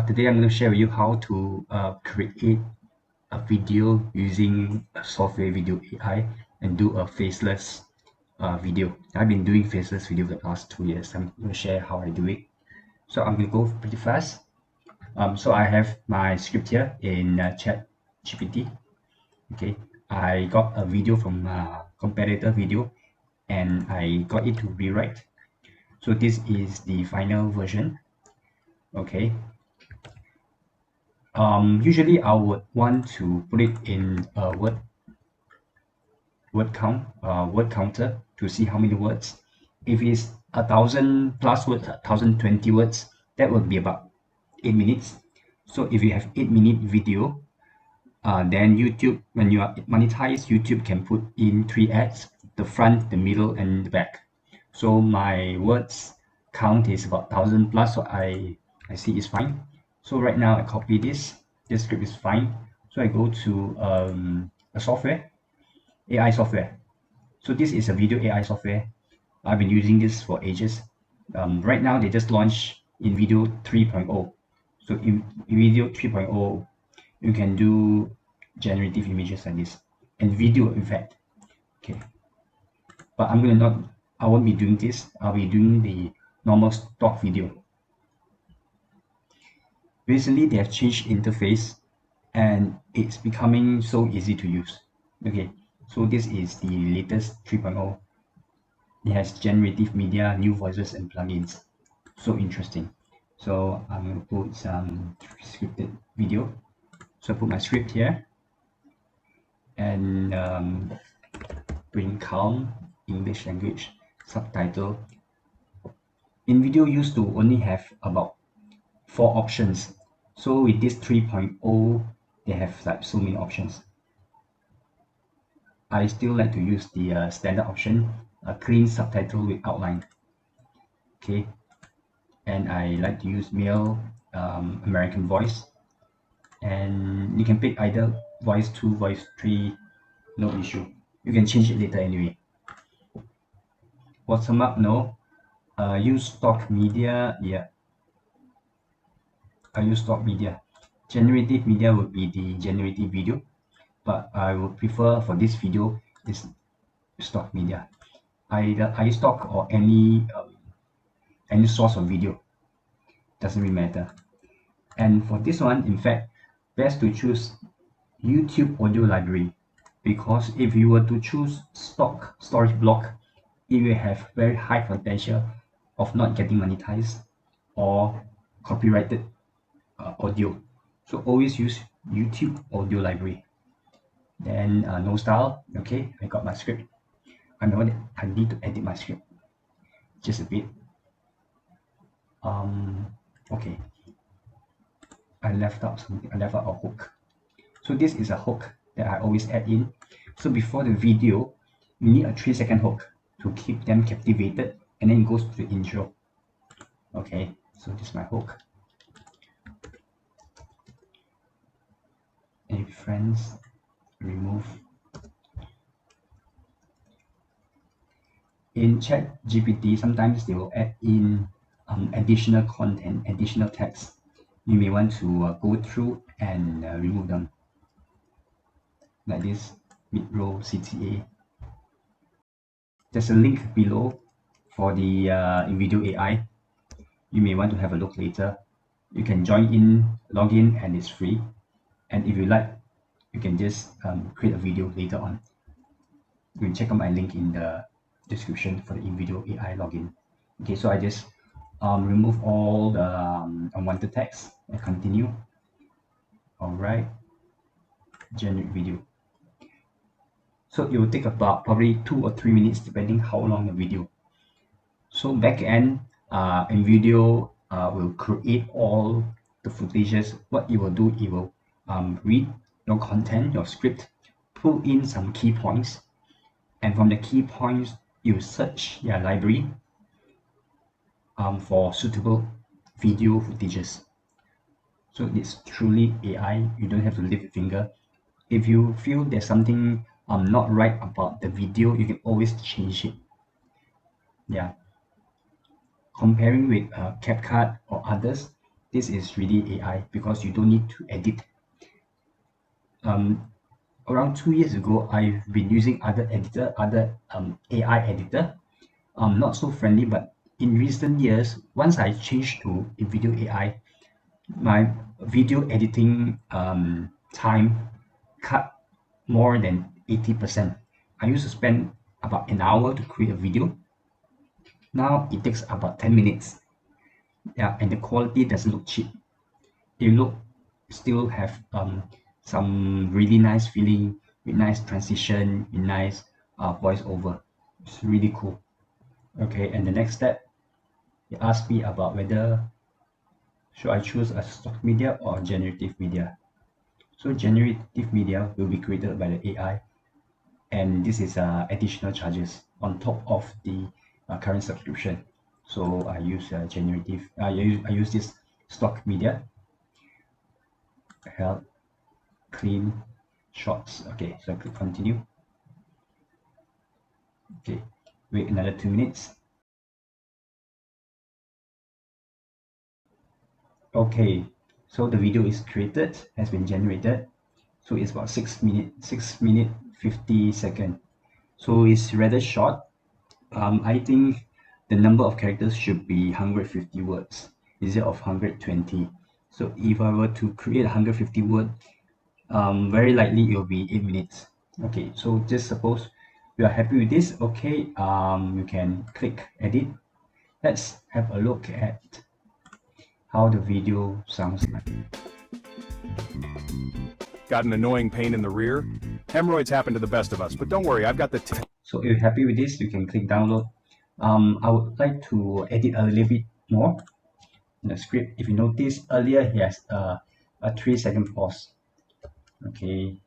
Today I'm going to share with you how to create a video using a software video AI and do a faceless video. I've been doing faceless video for the past 2 years. I'm going to share how I do it. So I'm going to go pretty fast. So I have my script here in Chat GPT. Okay, I got a video from competitor video and I got it to rewrite. So this is the final version. Okay, usually I would want to put it in a word counter to see how many words. If it's 1,000 plus words, 1,020 words, that would be about 8 minutes. So if you have 8-minute video, then YouTube, when you are monetized, YouTube can put in 3 ads, the front, the middle, and the back. So my words count is about 1,000 plus, so I see it's fine. So right now I copy this script is fine. So I go to a software, AI software. So this is a video AI software. I've been using this for ages. Right now they just launched in video 3.0. So in video 3.0, you can do generative images like this and video, in fact. Okay, but I won't be doing this. I'll be doing the normal stock video. Recently they have changed interface and it's becoming so easy to use. Okay, so this is the latest 3.0. It has generative media, new voices, and plugins. So interesting. So I'm going to put some scripted video. So I put my script here and bring calm English language subtitle. In video used to only have about 4 options. So with this 3.0, they have like so many options. I still like to use the standard option, a clean subtitle with outline. Okay, and I like to use male American voice, and you can pick either voice 2, voice 3, no issue. You can change it later anyway. Watermark, no. Use stock media, yeah. I use stock media. Generative media would be the generative video, but I would prefer for this video is stock media. I stock or any source of video, doesn't really matter. And for this one, in fact, best to choose YouTube audio library, because if you were to choose stock storage block, it will have very high potential of not getting monetized or copyrighted audio. So always use YouTube audio library. Then no style. Okay, I got my script. I know that I need to edit my script just a bit. Okay, I left out something. I left out a hook. So this is a hook that I always add in. So before the video, you need a 3-second hook to keep them captivated, and then it goes to the intro. Okay, so this is my hook. Any friends, remove. In Chat GPT, sometimes they will add in additional content, additional text. You may want to go through and remove them, like this mid-row CTA. There's a link below for the InVideo AI. You may want to have a look later. You can join in, log in, and it's free. And if you like, you can just create a video later on. You can check out my link in the description for the InVideo AI login. Okay, so I just remove all the unwanted text and continue. All right, generate video. So it will take about probably 2 or 3 minutes depending how long the video. So back end InVideo will create all the footages. What it will do, it will read your content, your script, pull in some key points, and from the key points you search your library for suitable video footages. So it's truly AI. You don't have to lift your finger. If you feel there's something not right about the video, you can always change it. Yeah, comparing with CapCut or others, this is really AI because you don't need to edit. Around 2 years ago, I've been using other AI editor, not so friendly, but in recent years, once I changed to a video AI, my video editing time cut more than 80%. I used to spend about an hour to create a video. Now it takes about 10 minutes. Yeah, and the quality doesn't look cheap. It look still have some really nice feeling with nice transition, with nice voiceover. It's really cool. Okay, and the next step, it asked me about whether should I choose a stock media or generative media. So generative media will be created by the AI, and this is additional charges on top of the current subscription. So I use generative. I use this stock media. Help clean shots. Okay, so I click continue. Okay, wait another 2 minutes. Okay, so the video is created, has been generated. So it's about 6 minute 50 second. So it's rather short. I think the number of characters should be 150 words instead of 120. So if I were to create 150 word, very likely it will be 8 minutes. Okay, so just suppose you are happy with this. Okay, you can click edit. Let's have a look at how the video sounds like. Got an annoying pain in the rear? Hemorrhoids happen to the best of us, but don't worry, I've got the So if you're happy with this, you can click download. I would like to edit a little bit more in the script. If you notice earlier, he has a 3-second pause. Okay,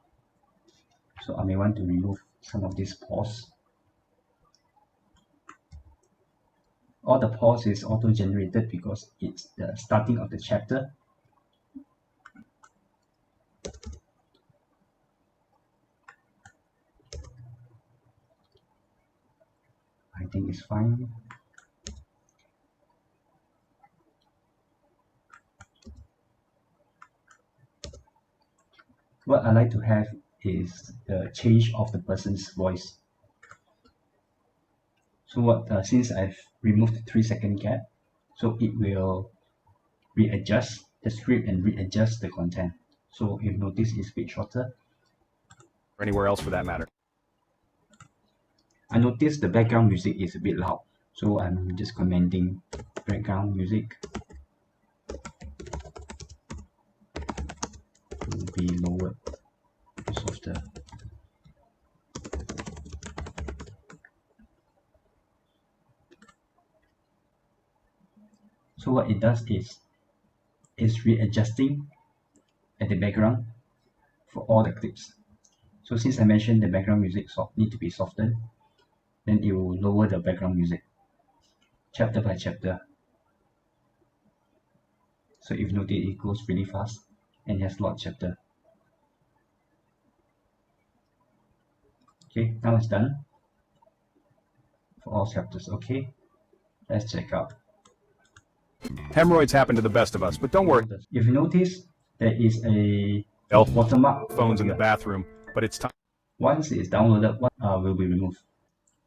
so I may want to remove some of this pause. All the pause is auto generated because it's the starting of the chapter. I think it's fine. What I like to have is the change of the person's voice. So since I've removed the 3-second gap, so it will readjust the script and readjust the content. So if you notice it's a bit shorter. or anywhere else for that matter. I noticed the background music is a bit loud, so I'm just commenting background music to be lowered, softer. So what it does is it's readjusting at the background for all the clips. So since I mentioned the background music need to be softened, then it will lower the background music chapter by chapter. So if you notice, it goes really fast and has a lot of chapter. Okay, now it's done for all chapters. Okay, let's check out. Hemorrhoids happen to the best of us, but don't worry. If you notice, there is a Elf watermark phones in the bathroom, but it's time. Once it's downloaded, what will be removed.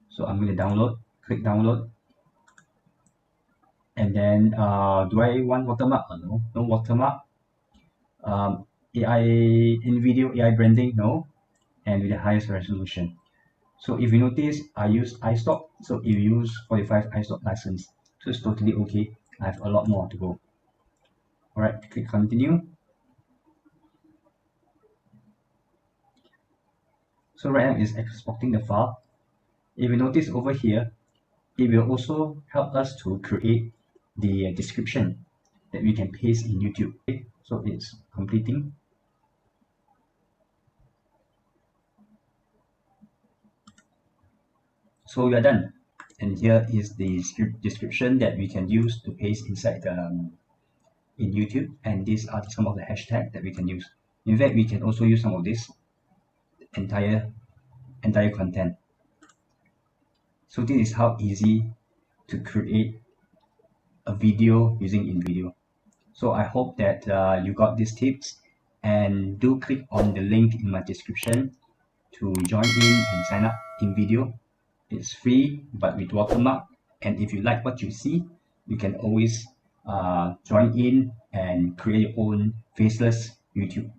So I'm going to download, click download, and then do I want watermark? No, no watermark. AI in video AI branding, no, and with the highest resolution. So if you notice, I use iStock. So if you use 45 iStock license, so it's totally okay. I have a lot more to go. All right, click continue. So right now it's exporting the file. If you notice over here, it will also help us to create the description that we can paste in YouTube. Okay, so it's completing. So we are done. And here is the description that we can use to paste inside in YouTube. And these are some of the hashtags that we can use. In fact, we can also use some of this entire content. So this is how easy to create a video using InVideo. So I hope that you got these tips, and do click on the link in my description to join in and sign up in video. It's free but with watermark, and if you like what you see, you can always join in and create your own faceless YouTube.